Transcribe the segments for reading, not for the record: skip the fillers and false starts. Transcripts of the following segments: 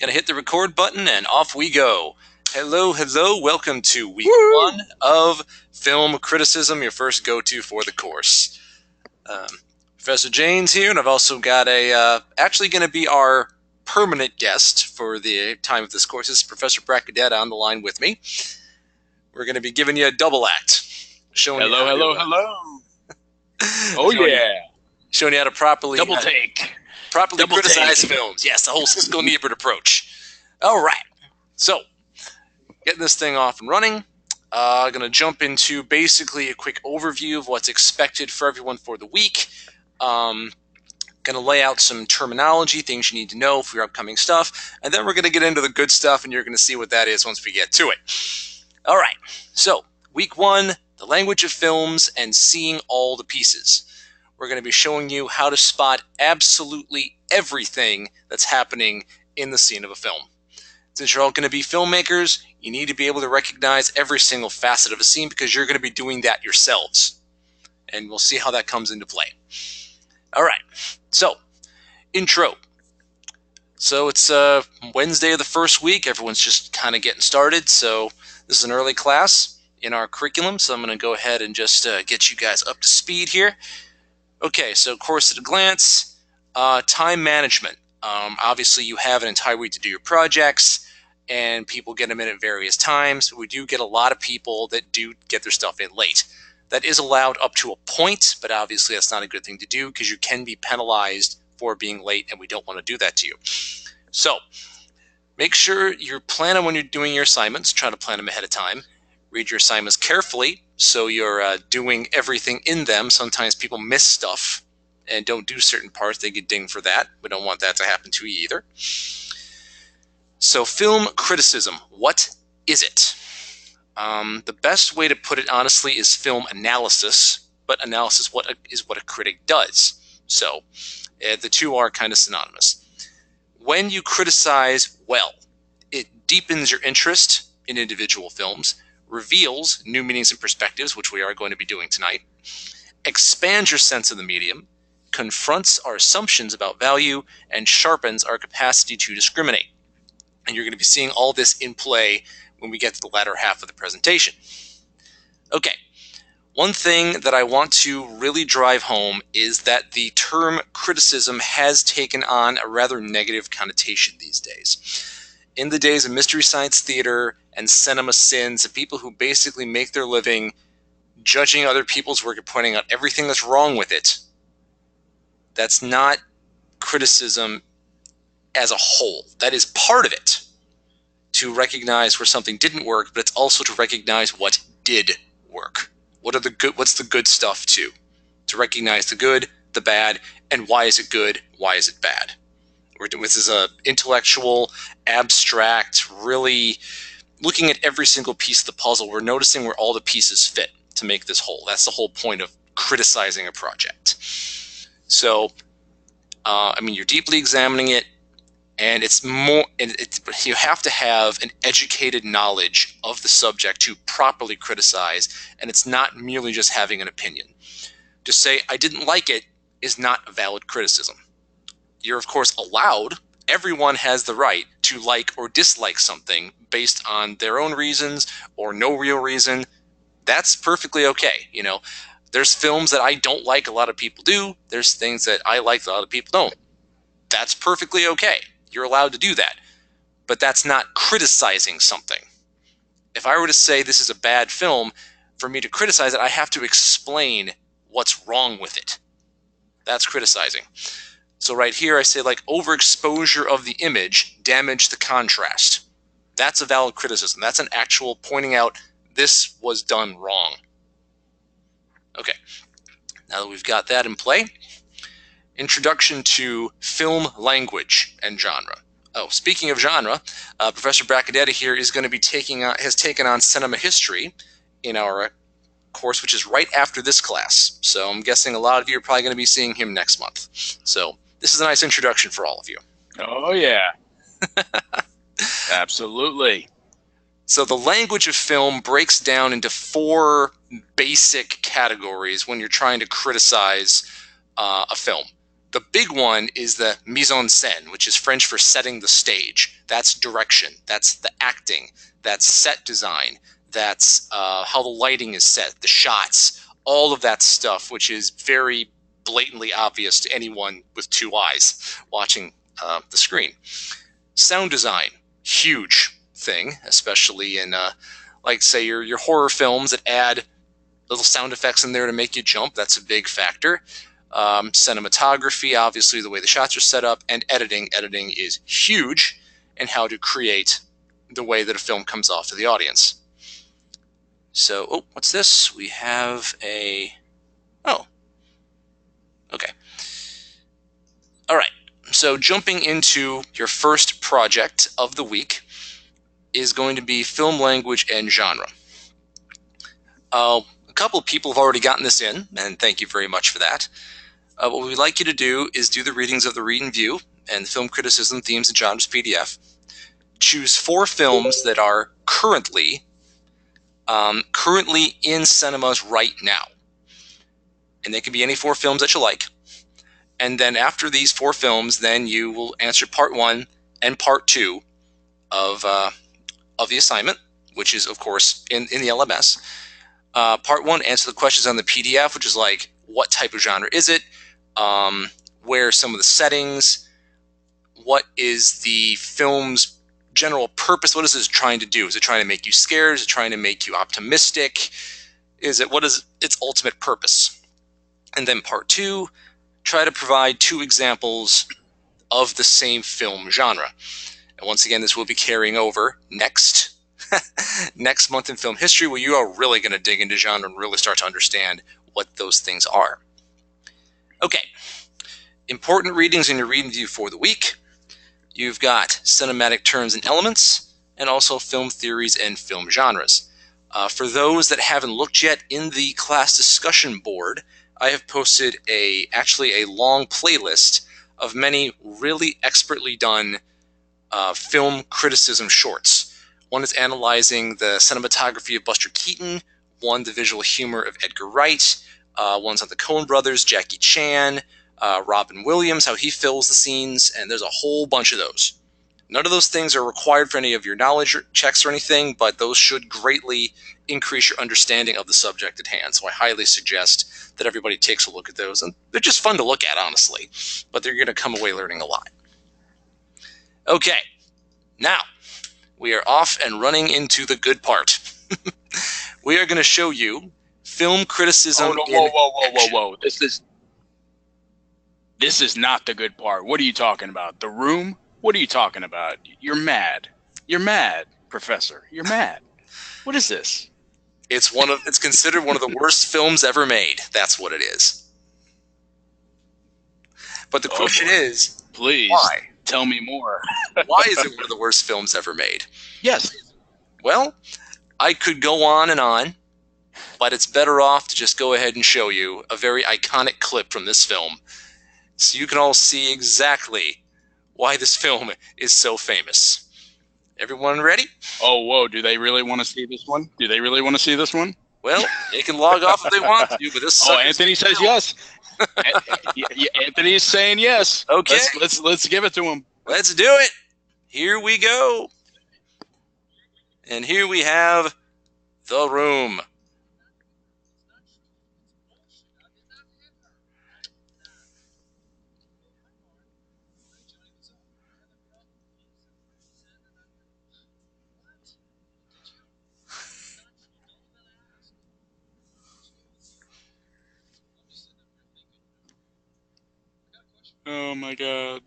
Gonna hit the record button and off we go. Hello, hello, welcome to week Woo! 1 of Film Criticism, your first go-to for the course. Professor Janes here, and I've also got actually going to be our permanent guest for the time of this course. This is Professor Bracadetta on the line with me. We're going to be giving you a double act. Showing Hello, you hello. Oh, yeah. Showing you how to properly Double take. Properly Double criticize take. films. Yes, the whole Siskel Ebert approach. All right. So, getting this thing off and running. Going to jump into basically a quick overview of what's expected for everyone for the week. Going to lay out some terminology, things you need to know for your upcoming stuff, and then we're going to get into the good stuff, and you're going to see what that is once we get to it. All right. So, week 1, the language of films and seeing all the pieces. We're going to be showing you how to spot absolutely everything that's happening in the scene of a film. Since you're all going to be filmmakers, you need to be able to recognize every single facet of a scene because you're going to be doing that yourselves. And we'll see how that comes into play. All right, so, intro. So it's Wednesday of the first week. Everyone's just kind of getting started. So this is an early class in our curriculum. So I'm going to go ahead and just get you guys up to speed here. Okay, so course at a glance, time management. Obviously, you have an entire week to do your projects, and people get them in at various times. We do get a lot of people that do get their stuff in late. That is allowed up to a point, but obviously that's not a good thing to do because you can be penalized for being late, and we don't want to do that to you. So, make sure you're planning when you're doing your assignments. Try to plan them ahead of time. Read your assignments carefully so you're doing everything in them. Sometimes people miss stuff and don't do certain parts. They get dinged for that. We don't want that to happen to you either. So film criticism, what is it? The best way to put it honestly is film analysis, but analysis is what a critic does. So the two are kind of synonymous. When you criticize well, it deepens your interest in individual films, reveals new meanings and perspectives, which we are going to be doing tonight, expands your sense of the medium, confronts our assumptions about value, and sharpens our capacity to discriminate. And you're going to be seeing all this in play when we get to the latter half of the presentation. Okay, one thing that I want to really drive home is that the term criticism has taken on a rather negative connotation these days. In the days of Mystery Science Theater and cinema sins, and people who basically make their living judging other people's work and pointing out everything that's wrong with it, that's not criticism as a whole. That is part of it, to recognize where something didn't work, but it's also to recognize what did work. What's the good stuff too? To recognize the good, the bad, and why is it good, why is it bad? This is a intellectual, abstract, really looking at every single piece of the puzzle. We're noticing where all the pieces fit to make this whole. That's the whole point of criticizing a project. So, you're deeply examining it, and it's more. You have to have an educated knowledge of the subject to properly criticize, and it's not merely just having an opinion. To say I didn't like it is not a valid criticism. You're, of course, allowed. Everyone has the right to like or dislike something based on their own reasons or no real reason. That's perfectly okay. There's films that I don't like, a lot of people do. There's things that I like, a lot of people don't. That's perfectly okay. You're allowed to do that. But that's not criticizing something. If I were to say this is a bad film, for me to criticize it, I have to explain what's wrong with it. That's criticizing. So right here I say overexposure of the image damaged the contrast. That's a valid criticism. That's an actual pointing out this was done wrong. Okay, now that we've got that in play, introduction to film language and genre. Oh, speaking of genre, Professor Bracadetta here is going to be has taken on cinema history in our course, which is right after this class. So I'm guessing a lot of you are probably going to be seeing him next month. So this is a nice introduction for all of you. Oh, yeah. Absolutely. So the language of film breaks down into 4 basic categories when you're trying to criticize a film. The big one is the mise en scène, which is French for setting the stage. That's direction. That's the acting. That's set design. That's how the lighting is set, the shots, all of that stuff, which is very blatantly obvious to anyone with two eyes watching the screen. Sound design, huge thing, especially in, like, say, your horror films that add little sound effects in there to make you jump. That's a big factor. Cinematography, obviously, the way the shots are set up, and editing. Editing is huge in how to create the way that a film comes off to the audience. So, oh, what's this? We have a... Oh. Okay. All right. So jumping into your first project of the week is going to be film language and genre. A couple of people have already gotten this in, and thank you very much for that. What we'd like you to do is do the readings of the Read and View and the Film Criticism, Themes, and Genres PDF. Choose 4 films that are currently in cinemas right now. And they can be any 4 films that you like. And then after these 4 films, then you will answer part 1 and part 2 of the assignment, which is, of course, in the LMS. Part 1, answer the questions on the PDF, which is like, what type of genre is it? Where are some of the settings? What is the film's general purpose? What is it trying to do? Is it trying to make you scared? Is it trying to make you optimistic? What is its ultimate purpose? And then part 2, try to provide 2 examples of the same film genre. And once again, this will be carrying over next month in film history, where you are really going to dig into genre and really start to understand what those things are. Okay, important readings in your Read and View for the week. You've got cinematic terms and elements, and also film theories and film genres. For those that haven't looked yet, in the class discussion board, I have posted actually a long playlist of many really expertly done film criticism shorts. One is analyzing the cinematography of Buster Keaton, one the visual humor of Edgar Wright, one's on the Coen brothers, Jackie Chan, Robin Williams, how he fills the scenes, and there's a whole bunch of those. None of those things are required for any of your knowledge checks or anything, but those should greatly increase your understanding of the subject at hand. So I highly suggest that everybody takes a look at those. And they're just fun to look at, honestly, but they're going to come away learning a lot. Okay, now we are off and running into the good part. We are going to show you film criticism. Oh, no, whoa. This is not the good part. What are you talking about? The Room? What are you talking about? You're mad. You're mad, Professor. You're mad. What is this? It's considered one of the worst films ever made. That's what it is. But the question is, please, why? Tell me more. Why is it one of the worst films ever made? Yes. Well, I could go on and on, but it's better off to just go ahead and show you a very iconic clip from this film, so you can all see exactly why this film is so famous. Everyone ready? Oh, whoa. Do they really want to see this one? Well, they can log off if they want to, but this. Oh, Anthony says yes. Anthony's saying yes. Okay. Let's give it to him. Let's do it. Here we go. And here we have The Room. Oh my God.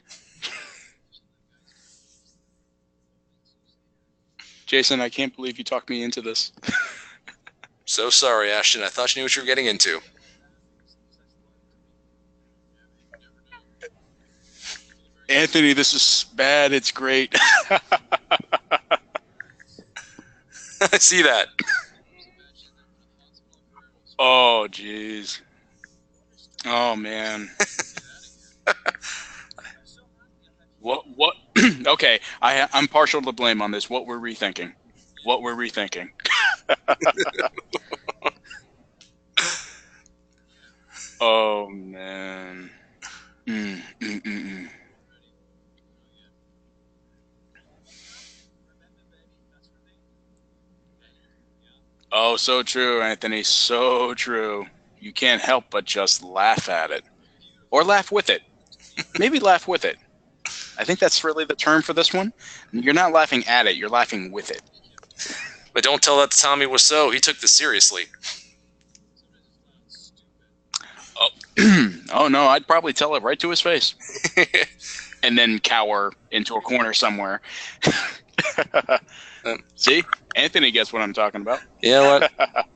Jason, I can't believe you talked me into this. So sorry, Ashton. I thought you knew what you were getting into. Anthony, this is bad. It's great. I see that. Oh, jeez. Oh, man. What? Okay, I'm partial to blame on this. What we're rethinking. Oh, man. Mm, mm, mm, mm. Oh, so true, Anthony. So true. You can't help but just laugh at it. Or laugh with it. Maybe laugh with it. I think that's really the term for this one. You're not laughing at it, you're laughing with it. But don't tell that to Tommy Wiseau. He took this seriously. Oh no, I'd probably tell it right to his face. And then cower into a corner somewhere. See? Anthony gets what I'm talking about. You know what?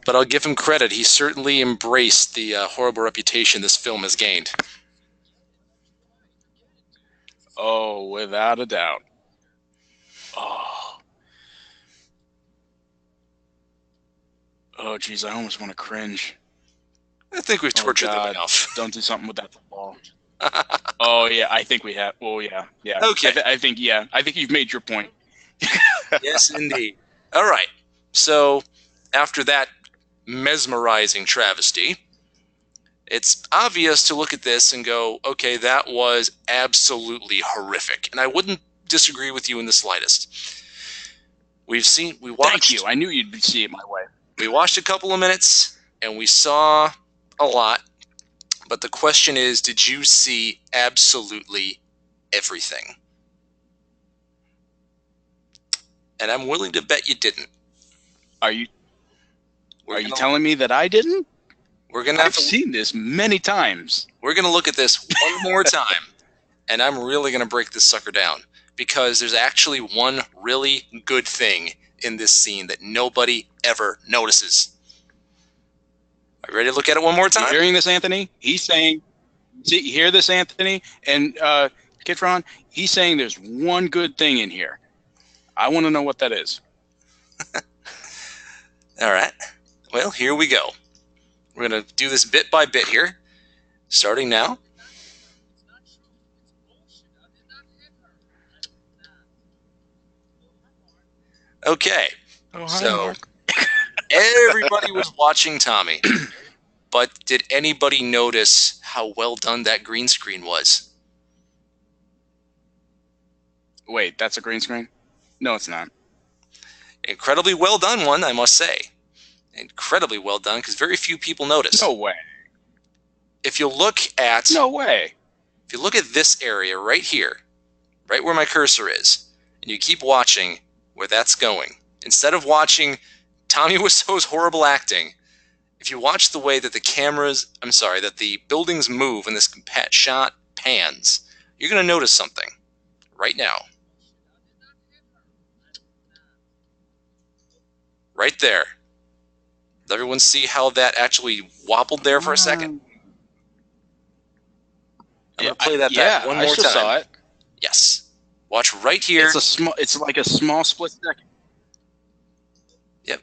But I'll give him credit. He certainly embraced the horrible reputation this film has gained. Oh, without a doubt. Oh. Oh, geez, I almost want to cringe. I think we've tortured them God. enough. Don't do something with that football. Oh, yeah, I think we have. Well, yeah. Okay. I think you've made your point. Yes, indeed. All right. So, after that mesmerizing travesty, it's obvious to look at this and go, okay, that was absolutely horrific. And I wouldn't disagree with you in the slightest. We watched. Thank you. I knew you'd see it my way. We watched a couple of minutes and we saw a lot. But the question is, did you see absolutely everything? And I'm willing to bet you didn't. Are you telling me that I didn't? We're gonna I've seen this many times. We're gonna look at this one more time, and I'm really gonna break this sucker down because there's actually one really good thing in this scene that nobody ever notices. Are you ready to look at it one more time? You hearing this, Anthony? He's saying, see, you hear this, Anthony? And Kitron, he's saying there's one good thing in here. I want to know what that is. All right. Well, here we go. We're going to do this bit by bit here, starting now. Okay. So everybody was watching Tommy, but did anybody notice how well done that green screen was? Wait, that's a green screen? No, it's not. Incredibly well done one, I must say. Incredibly well done, because very few people notice. No way. If you look at... No way. If you look at this area right here, right where my cursor is, and you keep watching where that's going, instead of watching Tommy Wiseau's horrible acting, if you watch the way that that the buildings move and this shot pans, you're going to notice something right now. Right there. Does everyone see how that actually wobbled there for a second? I'm going to play that back one more time. I saw it. Yes. Watch right here. It's like a small split second. Yeah,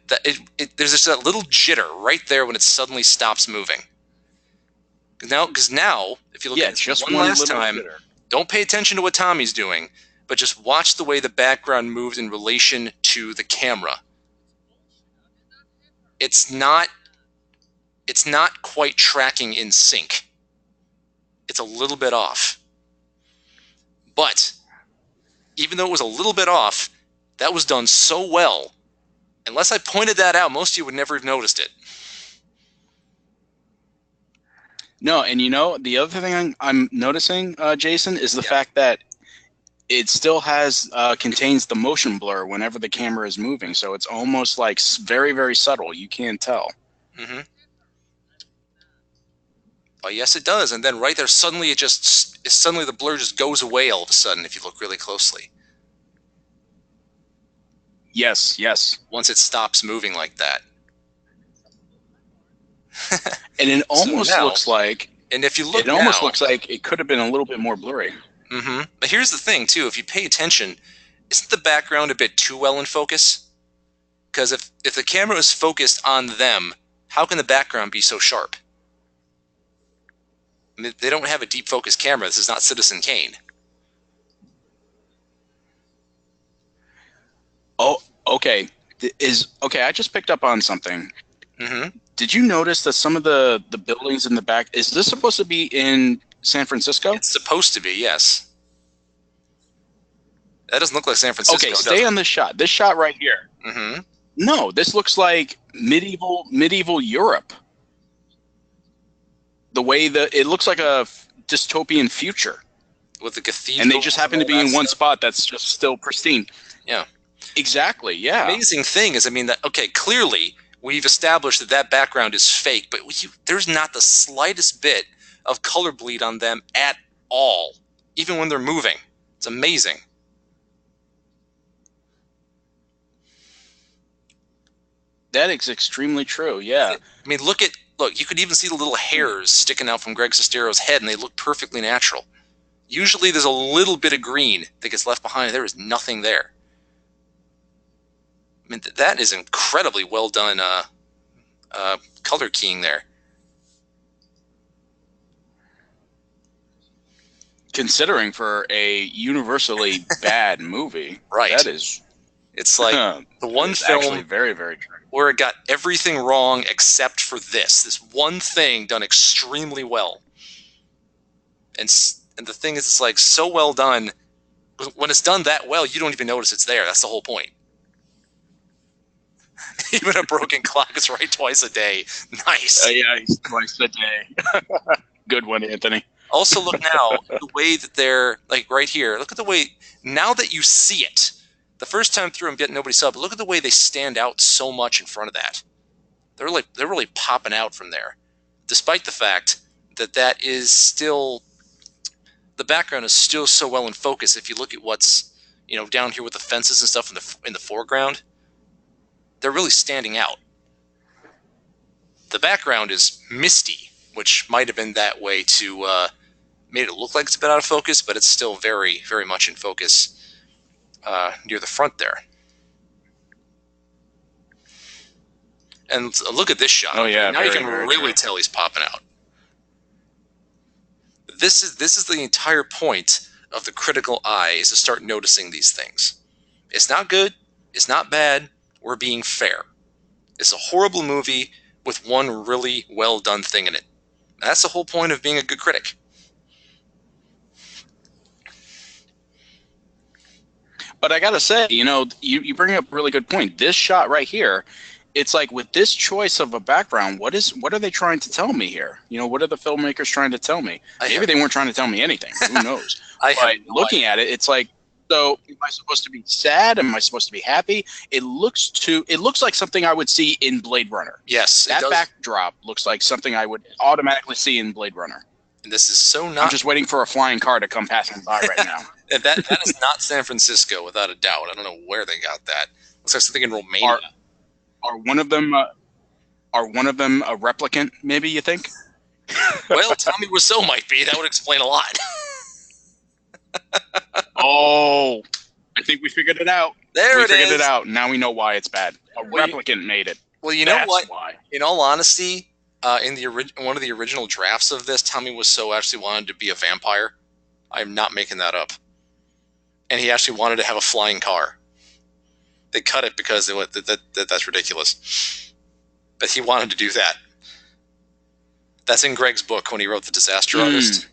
there's just that little jitter right there when it suddenly stops moving. Because now, if you look at it just one last time, don't pay attention to what Tommy's doing, but just watch the way the background moves in relation to the camera. It's not quite tracking in sync. It's a little bit off. But even though it was a little bit off, that was done so well. Unless I pointed that out, most of you would never have noticed it. No, and you know, the other thing I'm noticing, Jason, is the fact that it still contains the motion blur whenever the camera is moving. So it's almost like very, very subtle. You can't tell. Mm-hmm. Oh, yes, it does. And then right there, suddenly the blur just goes away all of a sudden if you look really closely. Yes. Once it stops moving like that. And it almost looks like... And if you look It almost looks like it could have been a little bit more blurry. Mm-hmm. But here's the thing, too. If you pay attention, isn't the background a bit too well in focus? Because if the camera is focused on them, how can the background be so sharp? I mean, they don't have a deep focus camera. This is not Citizen Kane. Oh, okay. I just picked up on something. Mm-hmm. Did you notice that some of the buildings in the back, is this supposed to be in San Francisco? It's supposed to be, yes. That doesn't look like San Francisco. Okay, stay on this shot. This shot right here. Mm-hmm. No, this looks like medieval Europe. The way that it looks like a dystopian future. With the cathedral. And they just happen to be in one stuff. spot that's just still pristine. Yeah. Exactly, yeah. Amazing thing is, I mean, that okay, clearly we've established that that background is fake, but there's not the slightest bit of color bleed on them at all, even when they're moving. It's amazing. That is extremely true, yeah. I mean, look, you could even see the little hairs sticking out from Greg Sestero's head, and they look perfectly natural. Usually there's a little bit of green that gets left behind. There is nothing there. I mean, that is incredibly well done color keying there. Considering for a universally bad movie, right? That is. It's like the one film actually very, very true. Where it got everything wrong except for this one thing done extremely well. And the thing is, it's like so well done. When it's done that well, you don't even notice it's there. That's the whole point. Even a broken clock is right twice a day. Nice. Yeah, twice a day. Good one, Anthony. Also, look now, the way that they're, like right here, look at the way, now that you see it, the first time through I'm getting nobody saw, but look at the way they stand out so much in front of that. They're really popping out from there, despite the fact that that is still, the background is still so well in focus. If you look at what's, down here with the fences and stuff in the foreground, they're really standing out. The background is misty, which might have been that way to made it look like it's a bit out of focus, but it's still very, very much in focus near the front there. And look at this shot. Oh yeah, now you can really tell he's popping out. This is the entire point of the critical eye, is to start noticing these things. It's not good. It's not bad. We're being fair. It's a horrible movie with one really well done thing in it. And that's the whole point of being a good critic. But I gotta say, you bring up a really good point. This shot right here, it's like with this choice of a background, what are they trying to tell me here? What are the filmmakers trying to tell me? Maybe they weren't trying to tell me anything. Who knows? But looking at it, it's like, so am I supposed to be sad? Am I supposed to be happy? It looks like something I would see in Blade Runner. Yes, that backdrop looks like something I would automatically see in Blade Runner. And this is so not. I'm just waiting for a flying car to come passing by right now. that is not San Francisco, without a doubt. I don't know where they got that. Looks like something in Romania. Are one of them a replicant? Maybe you think? Well, Tommy Wiseau might be. That would explain a lot. Oh, I think we figured it out. We figured it out. Now we know why it's bad. A replicant made it. Well, know what? Why. In all honesty, in one of the original drafts of this, Tommy Wiseau actually wanted to be a vampire. I'm not making that up. And he actually wanted to have a flying car. They cut it because that's ridiculous. But he wanted to do that. That's in Greg's book when he wrote The Disaster Artist.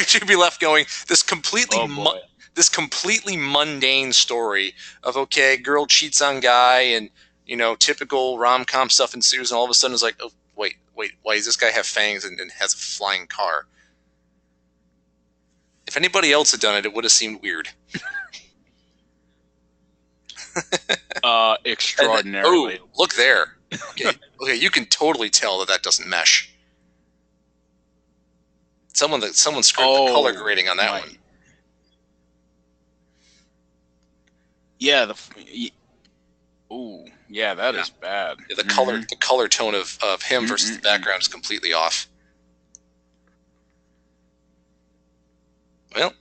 You'd be left going, this completely mundane story of, okay, girl cheats on guy and, typical rom-com stuff ensues, and all of a sudden it's like, oh, wait, why does this guy have fangs and has a flying car? If anybody else had done it, it would have seemed weird. Extraordinarily. Oh, look there. Okay, you can totally tell that doesn't mesh. Someone screwed the color grading on that one. Yeah, that is bad. Yeah, the color tone of him versus the background is completely off. Well.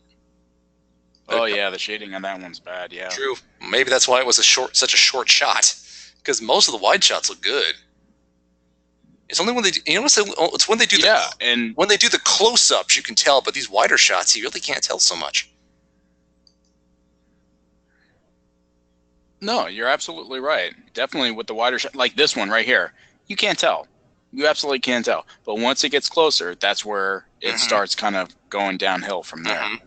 Oh yeah, the shading on that one's bad. Yeah. True. Maybe that's why it was such a short shot, because most of the wide shots look good. It's only when it's when they do when they do the close-ups you can tell, but these wider shots you really can't tell so much. No, you're absolutely right. Definitely with the wider shot, like this one right here, you can't tell. You absolutely can tell. But once it gets closer, that's where it Mhm. starts kind of going downhill from there. Mhm.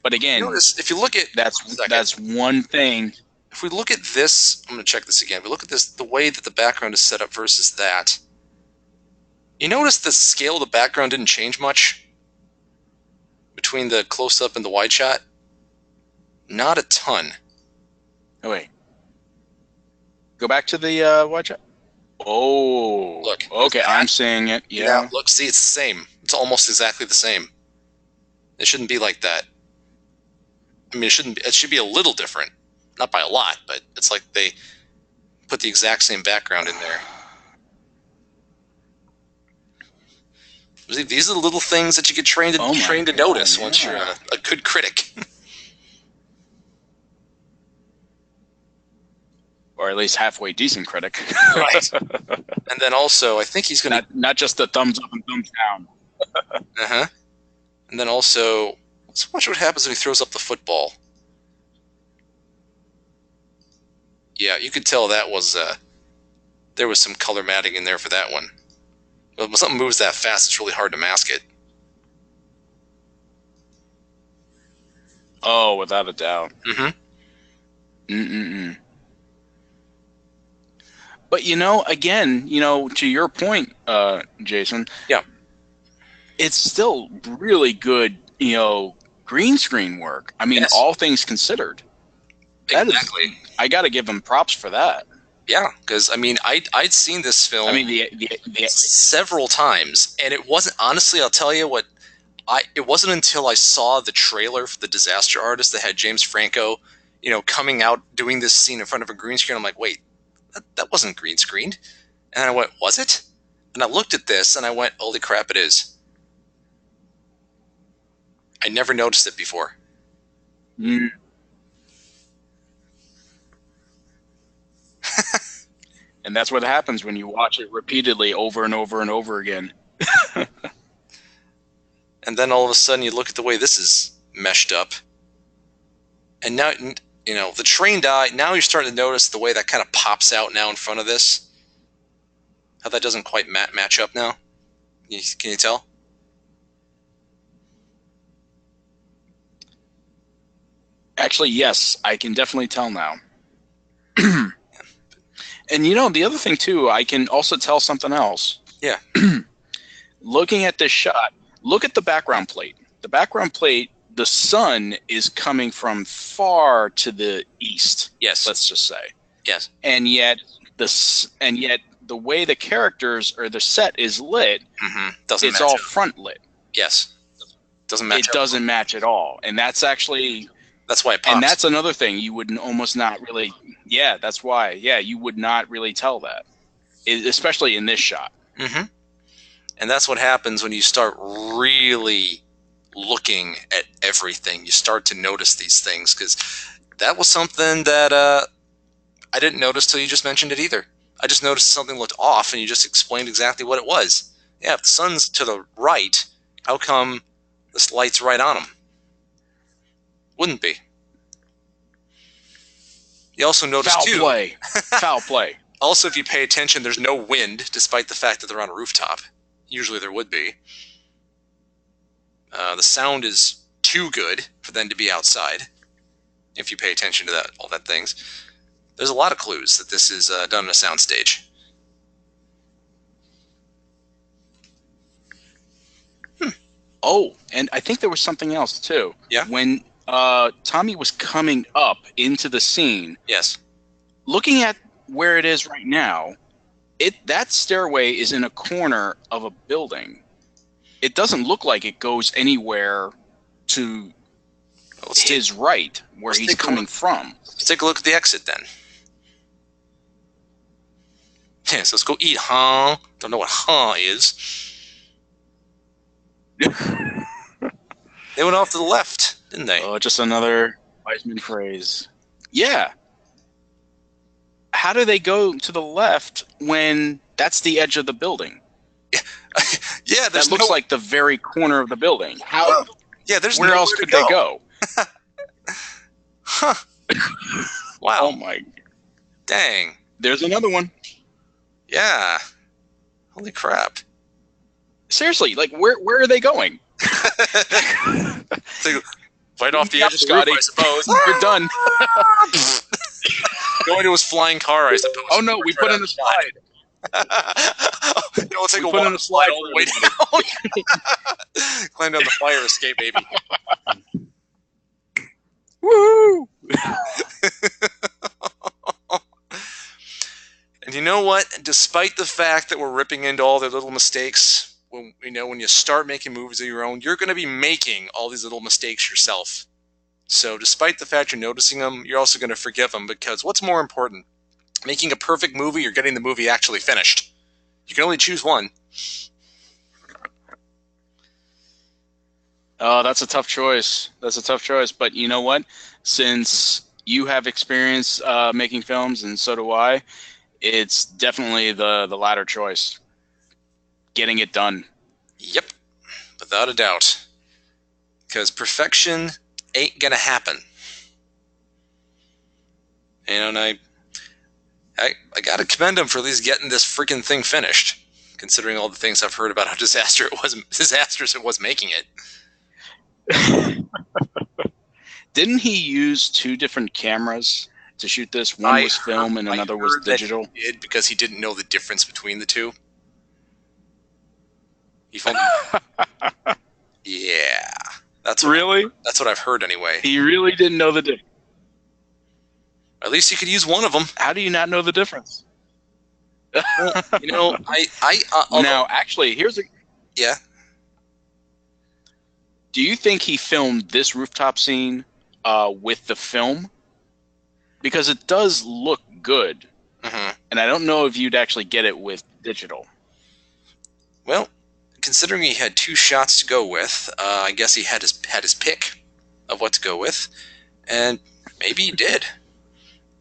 But again, Notice if you look at that's one thing. if we look at this, I'm going to check this again. If we look at this, the way that the background is set up versus that, you notice the scale of the background didn't change much between the close-up and the wide shot? Not a ton. Oh, wait. Go back to the watch out. Oh, Look. okay, I'm seeing it. Yeah. Look, see, it's the same. It's almost exactly the same. It shouldn't be like that. I mean, it should be a little different. Not by a lot, but it's like they put the exact same background in there. See, these are the little things that you get trained to notice once you're a good critic. Or at least halfway decent critic. Right. And then also, I think he's going to... Not just the thumbs up and thumbs down. Uh-huh. And then also, let's watch what happens when he throws up the football. Yeah, you could tell that was, there was some color matting in there for that one. But when something moves that fast, it's really hard to mask it. Oh, without a doubt. Mm-hmm. But, again, to your point, Jason. Yeah. It's still really good, green screen work. I mean, yes. All things considered. Exactly. I got to give them props for that. Yeah, because, I mean, I'd seen this film several times, and it wasn't, honestly, I'll tell you what, it wasn't until I saw the trailer for The Disaster Artist that had James Franco, coming out doing this scene in front of a green screen. I'm like, wait, that wasn't green screened. And I went, was it? And I looked at this, and I went, holy crap, it is. I never noticed it before. And that's what happens when you watch it repeatedly over and over and over again. And then all of a sudden you look at the way this is meshed up. And now, the trained eye, now you're starting to notice the way that kind of pops out now in front of this. How that doesn't quite match up now. Can you tell? Actually, yes, I can definitely tell now. And the other thing too, I can also tell something else. Yeah. Looking at this shot, look at the background plate. The background plate, the sun is coming from far to the east. Yes. Let's just say. Yes. And yet the way the characters or the set is lit, it's all front lit. Yes. Doesn't match. It doesn't match at all, and that's actually. That's why it pops. And that's another thing you would almost not really. Yeah, that's why. Yeah, you would not really tell that, especially in this shot. Mm-hmm. And that's what happens when you start really looking at everything. You start to notice these things, because that was something that I didn't notice till you just mentioned it either. I just noticed something looked off, and you just explained exactly what it was. Yeah, if the sun's to the right, how come this light's right on him? Wouldn't be. You also notice Foul play. Also, if you pay attention, there's no wind, despite the fact that they're on a rooftop. Usually there would be. The sound is too good for them to be outside, if you pay attention to all that things. There's a lot of clues that this is done on a soundstage. Oh, and I think there was something else too. Yeah. When Tommy was coming up into the scene. Yes. Looking at where it is right now, that stairway is in a corner of a building. It doesn't look like it goes anywhere to his right, where he's coming from. Let's take a look at the exit then. Yeah, so let's go eat, huh? Don't know what huh is. They went off to the left, didn't they? Oh, just another Weisman phrase. Yeah. How do they go to the left when that's the edge of the building? Yeah, that looks like the very corner of the building. How? Yeah, there's where else could they go? Huh. Wow. Oh my. Dang. There's another one. Yeah. Holy crap. Seriously, like where are they going? So, fight off the edge of the roof, Scotty. I suppose. You're done. Going to his flying car, I suppose. Oh no, we put in a slide. We'll take We a put in water a slide slide all the for way down. Climb down the fire escape, baby. Woo! And you know what? Despite the fact that we're ripping into all their little mistakes, when you start making movies of your own, you're going to be making all these little mistakes yourself. So despite the fact you're noticing them, you're also going to forgive them, because what's more important? Making a perfect movie or getting the movie actually finished? You can only choose one. Oh, that's a tough choice. That's a tough choice. But you know what? Since you have experience making films, and so do I, it's definitely the latter choice. Getting it done. Yep, without a doubt. Because perfection ain't gonna happen. And I gotta commend him for at least getting this freaking thing finished, considering all the things I've heard about how disastrous it was making it. Didn't he use 2 different cameras to shoot this? One was film and another was digital. He did, because he didn't know the difference between the two. He found yeah, that's what I've heard anyway. He really didn't know the difference. At least you could use one of them. How do you not know the difference? Well, now, actually, here's a... Yeah. Do you think he filmed this rooftop scene with the film? Because it does look good. Mm-hmm. And I don't know if you'd actually get it with digital. Well, considering he had 2 shots to go with, I guess he had his pick of what to go with. And maybe he did.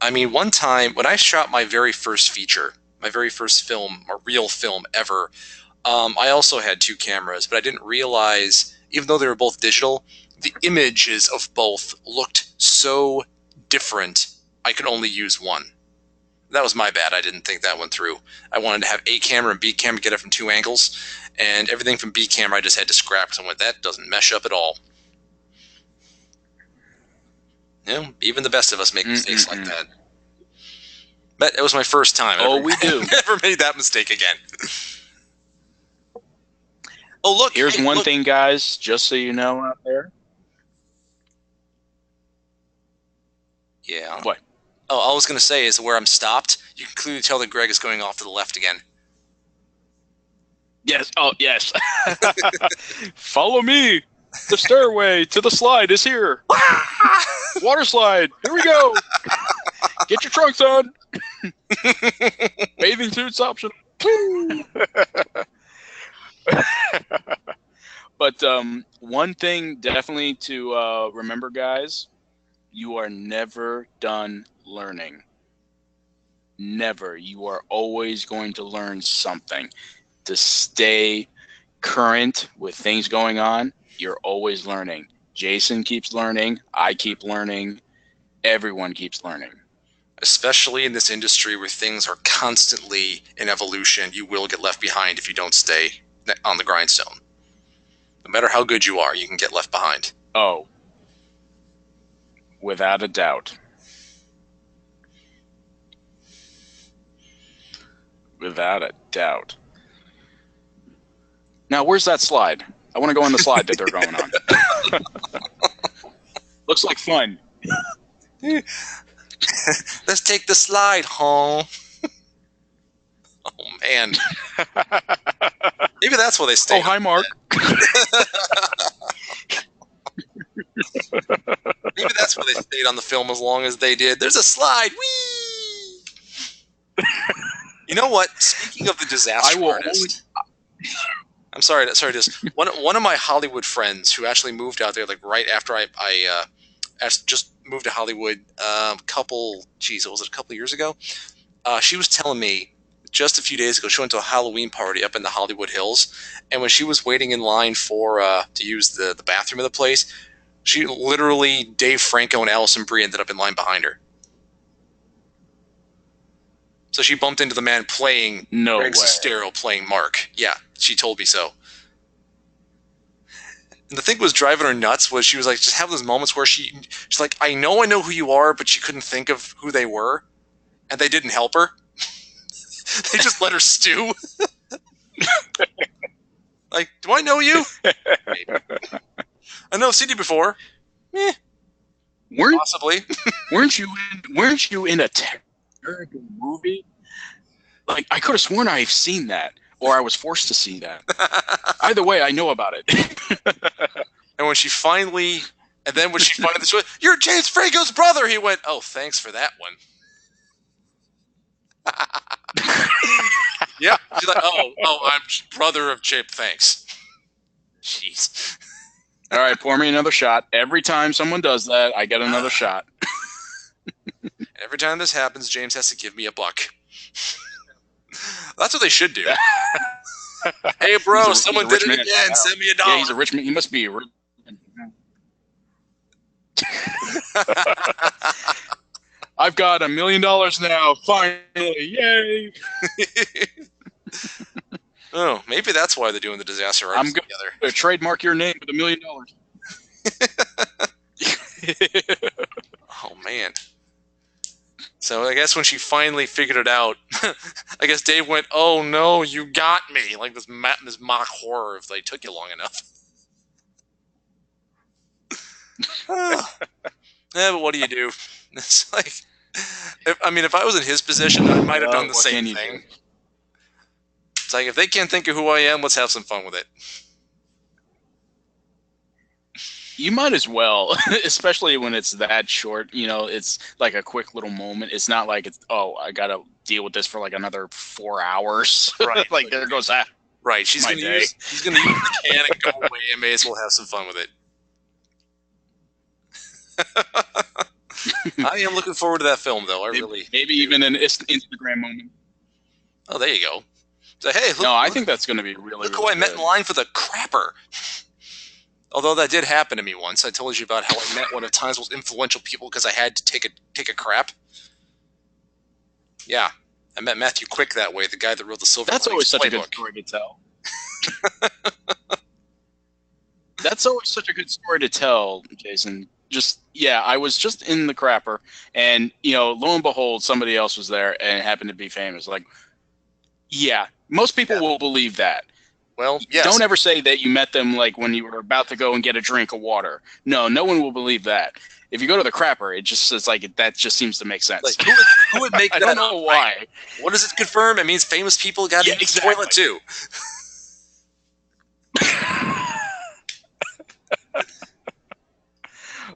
I mean, one time, when I shot my very first feature, my very first film, or real film ever, I also had 2 cameras, but I didn't realize, even though they were both digital, the images of both looked so different, I could only use one. That was my bad. I didn't think that one through. I wanted to have A camera and B camera, get it from 2 angles, and everything from B camera I just had to scrap, because I went, that doesn't mesh up at all. You know, even the best of us make mistakes like that. But it was my first time. We do. Never made that mistake again. Oh, look. Here's one thing, guys, just so you know out there. Yeah. What? Oh, all I was going to say is where I'm stopped, you can clearly tell that Greg is going off to the left again. Yes. Oh, yes. Follow me. The stairway to the slide is here. Water slide. Here we go. Get your trunks on. Bathing suits optional. But one thing definitely to remember, guys, you are never done learning. Never. You are always going to learn something. To stay current with things going on, you're always learning. Jason keeps learning. I keep learning. Everyone keeps learning. Especially in this industry where things are constantly in evolution, you will get left behind if you don't stay on the grindstone. No matter how good you are, you can get left behind. Oh, without a doubt. Without a doubt. Now, where's that slide? I want to go on the slide that they're going on. Looks like fun. Let's take the slide home. Oh, man. Maybe that's where they stay. Oh, hi, Mark. Maybe that's where they stayed on the film as long as they did. There's a slide. Whee! You know what? Speaking of the disaster artist... I'm sorry. Just one of my Hollywood friends who actually moved out there, like right after I just moved to Hollywood, it was a couple years ago. She was telling me just a few days ago she went to a Halloween party up in the Hollywood Hills, and when she was waiting in line for to use the bathroom of the place, she literally Dave Franco and Alison Brie ended up in line behind her. So she bumped into the man playing No Greg way. Sestero playing Mark. Yeah, she told me so. And the thing that was driving her nuts was she was like, just have those moments where she's like, I know who you are, but she couldn't think of who they were. And they didn't help her. They just let her stew. Like, do I know you? Maybe. I know I've seen you before. Possibly. Weren't you in a terrible movie? Like, I could have sworn I've seen that, or I was forced to see that. Either way, I know about it. And when she finally said, "You're James Franco's brother," he went, "Oh, thanks for that one." Yeah, she's like, "Oh, I'm brother of Chip. Thanks." Jeez. All right, pour me another shot. Every time someone does that, I get another shot. Every time this happens, James has to give me $1. That's what they should do. Hey, bro, someone did it again. Wow. Send me $1. Yeah, he's a rich man. He must be a rich man. I've got $1 million now. Finally, yay! Oh, maybe that's why they're doing the disaster artists together. I'm going to trademark your name with $1 million. Oh man! So I guess when she finally figured it out, I guess Dave went, "Oh no, you got me!" Like this mock horror if they took you long enough. Yeah, but what do you do? It's like, if I was in his position, I might have done the same thing. It's like, if they can't think of who I am, let's have some fun with it. You might as well, especially when it's that short. You know, it's like a quick little moment. It's not like I got to deal with this for like another 4 hours. Right. Like, there goes that. Right. He's going to use the can and go away, and may as well have some fun with it. I am looking forward to that film, though. Maybe even an Instagram moment. Oh, there you go. So, hey, look, I think that's going to be really. Look who I met in line for the crapper. Although that did happen to me once. I told you about how I met one of Time's most influential people because I had to take a crap. Yeah, I met Matthew Quick that way, the guy that wrote the Silver Linings Playbook. That's always such a good story to tell. That's always such a good story to tell, Jason. I was just in the crapper, and lo and behold, somebody else was there and happened to be famous. Like, yeah, most people will believe that. Well, yes. Don't ever say that you met them like when you were about to go and get a drink of water. No one will believe that. If you go to the crapper, it's like that just seems to make sense. Like, who would make that? I don't know why. What does it confirm? It means famous people got to use the toilet too.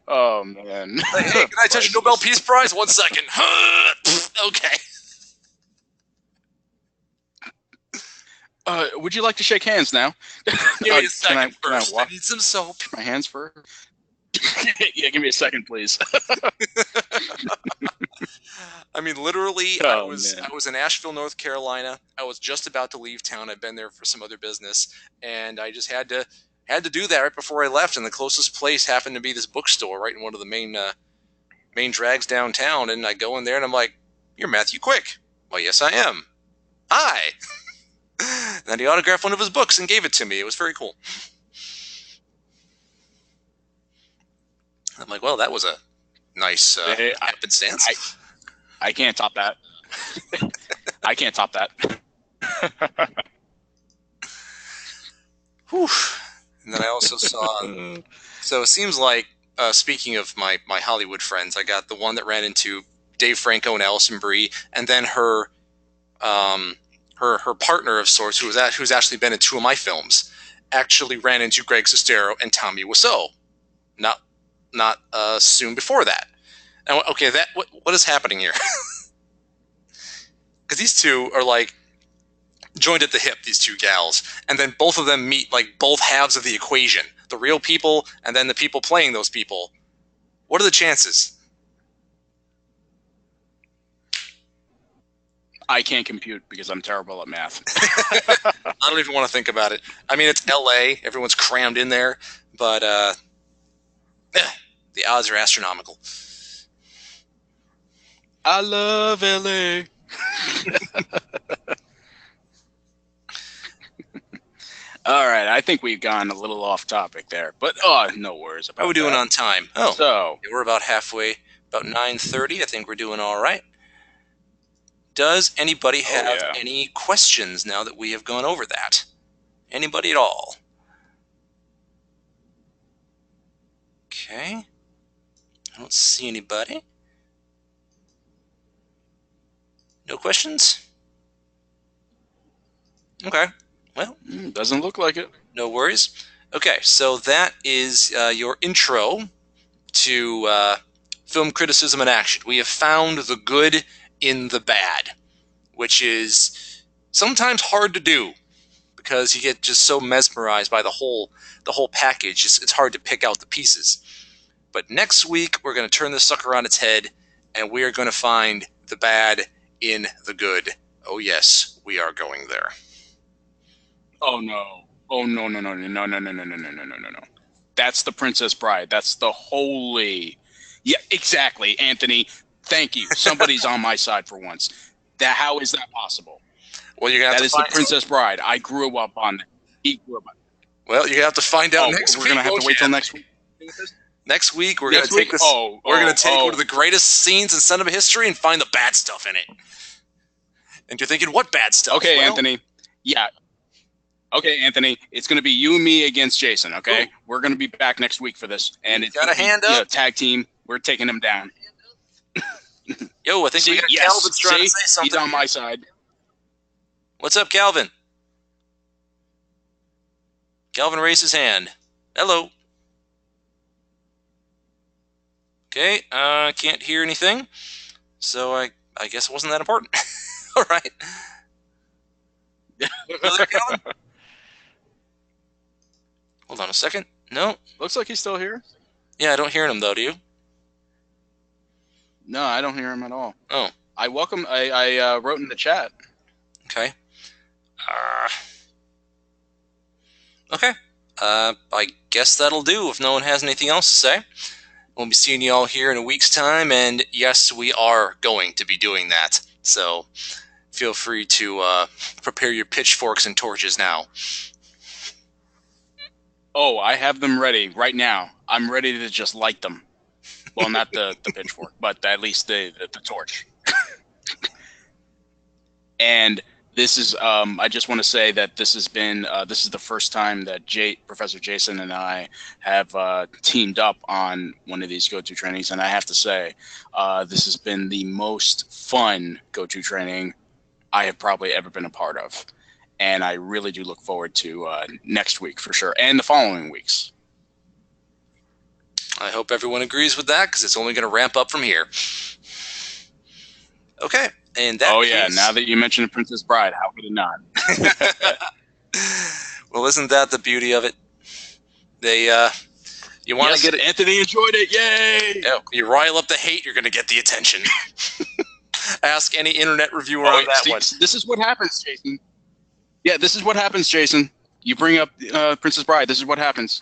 Oh man! Like, hey, can I touch a Nobel Peace Prize? 1 second. Okay. Would you like to shake hands now? Give me a second first. I need some soap. My hands first. Yeah, give me a second, please. I mean, literally, I was in Asheville, North Carolina. I was just about to leave town. I'd been there for some other business, and I just had to do that right before I left. And the closest place happened to be this bookstore right in one of the main drags downtown. And I go in there, and I'm like, "You're Matthew Quick." "Well, yes, I am." "Hi." And then he autographed one of his books and gave it to me. It was very cool. I'm like, well, that was a nice happenstance. I can't top that. I can't top that. Whew. And then I also saw... So it seems like, speaking of my Hollywood friends, I got the one that ran into Dave Franco and Alison Brie, and then her partner of sorts, who's actually been in 2 of my films, actually ran into Greg Sestero and Tommy Wiseau. Not soon before that. And okay, what is happening here? Because these two are like joined at the hip, these 2 gals, and then both of them meet like both halves of the equation, the real people and then the people playing those people. What are the chances? I can't compute because I'm terrible at math. I don't even want to think about it. I mean, it's LA. Everyone's crammed in there, but the odds are astronomical. I love LA. All right, I think we've gone a little off topic there, but no worries about How are we doing that. on time? Oh, So, we're about halfway, about 9:30. I think we're doing all right. Does anybody have yeah. any questions now that we have gone over that? Anybody at all? Okay. I don't see anybody. No questions? Okay. Well, Doesn't look like it. no worries. Okay, so that is your intro to film criticism in action. We have found the good in the bad, which is sometimes hard to do because you get just so mesmerized by the whole package. It's hard to pick out the pieces. But next week we're going to turn this sucker on its head, and we are going to find the bad in the good. Oh yes, we are going there. Oh no. Oh no no no no no no no no no no no no no. That's The Princess Bride. That's the holy. Yeah, exactly, Anthony. Thank you. Somebody's on my side for once. How is that possible? Well, you're gonna have That is The Princess Bride. I grew up on that. He grew up on that. Well, you're gonna have to find out next week. We're gonna have to wait till next week. Next week, we're gonna take this. We're gonna take one of the greatest scenes in cinema history and find the bad stuff in it. And you're thinking, what bad stuff? Okay, well, Anthony. Yeah. Okay, Anthony. It's gonna be you and me against Jason. Okay, we're gonna be back next week for this, and it's got a hand up. Tag team. We're taking him down. Yo, I think we got Calvin's trying to say something. He's on my side. What's up, Calvin? Calvin raised his hand. Hello. Okay, can't hear anything, so I guess it wasn't that important. All right. Hello, Calvin? Hold on a second. No. Looks like he's still here. Yeah, I don't hear him though. Do you? No, I don't hear him at all. Oh. I wrote in the chat. Okay. Okay. I guess that'll do if no one has anything else to say. We'll be seeing you all here in a week's time, and yes, we are going to be doing that. So feel free to prepare your pitchforks and torches now. Oh, I have them ready right now. I'm ready to just light them. Well, not the pitchfork, but at least the torch. And this is, I just want to say that this has been, this is the first time that Professor Jason and I have teamed up on one of these go-to trainings. And I have to say, this has been the most fun go-to training I have probably ever been a part of. And I really do look forward to next week for sure, and the following weeks. I hope everyone agrees with that, because it's only going to ramp up from here. Okay. And that case, now that you mentioned Princess Bride, how could it not? Well, isn't that the beauty of it? They, you want to get it. Anthony enjoyed it. Yay! Yeah, you rile up the hate, you're going to get the attention. Ask any internet reviewer on that one. This is what happens, Jason. Yeah, this is what happens, Jason. You bring up Princess Bride. This is what happens.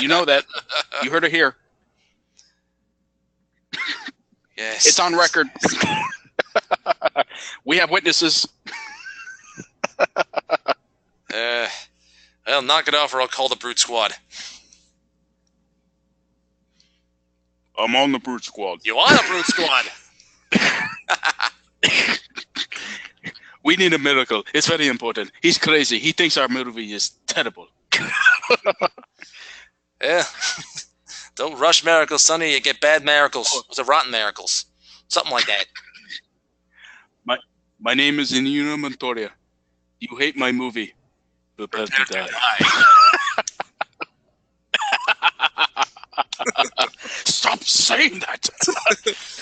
You know that. You heard it here. Yes. It's on record. We have witnesses. Well, knock it off or I'll call the Brute Squad. I'm on the Brute Squad. You are the Brute Squad. We need a miracle. It's very important. He's crazy. He thinks our movie is terrible. Yeah. Don't rush miracles, Sonny. You get bad miracles. Those are rotten miracles. Something like that. My name is Inigo Montoya. You hate my movie. Prepare to die. Stop saying that.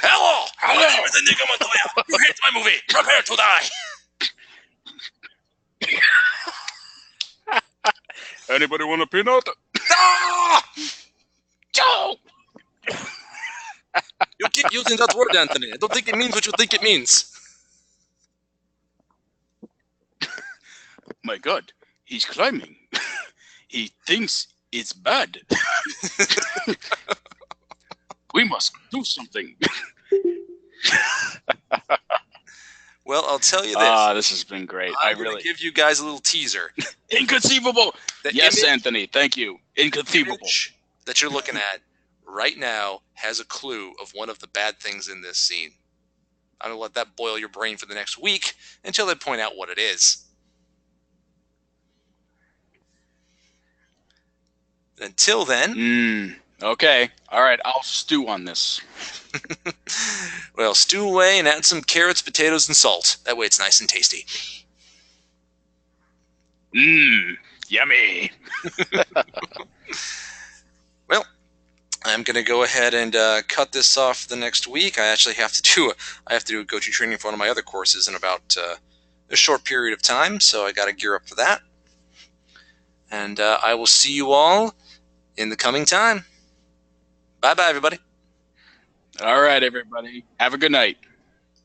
Hello. My name is Inigo Montoya. You hate my movie. Prepare to die. Anybody want a peanut? Ah! Joe! You keep using that word, Anthony. I don't think it means what you think it means. My God, he's climbing. He thinks it's bad. We must do something. Well, I'll tell you this. This has been great. I'm going to give you guys a little teaser. Inconceivable. The Yes, image- Anthony. Thank you. Inconceivable. image that you're looking at right now has a clue of one of the bad things in this scene. I'm going to let that boil your brain for the next week until I point out what it is. Until then, Okay. All right. I'll stew on this. well, stew away and add some carrots, potatoes, and salt. That way it's nice and tasty. Yummy. Well, I'm going to go ahead and cut this off the next week. I actually have to do a go-to training for one of my other courses in about a short period of time, so I got to gear up for that. And I will see you all in the coming time. Bye-bye, everybody. All right, everybody. Have a good night.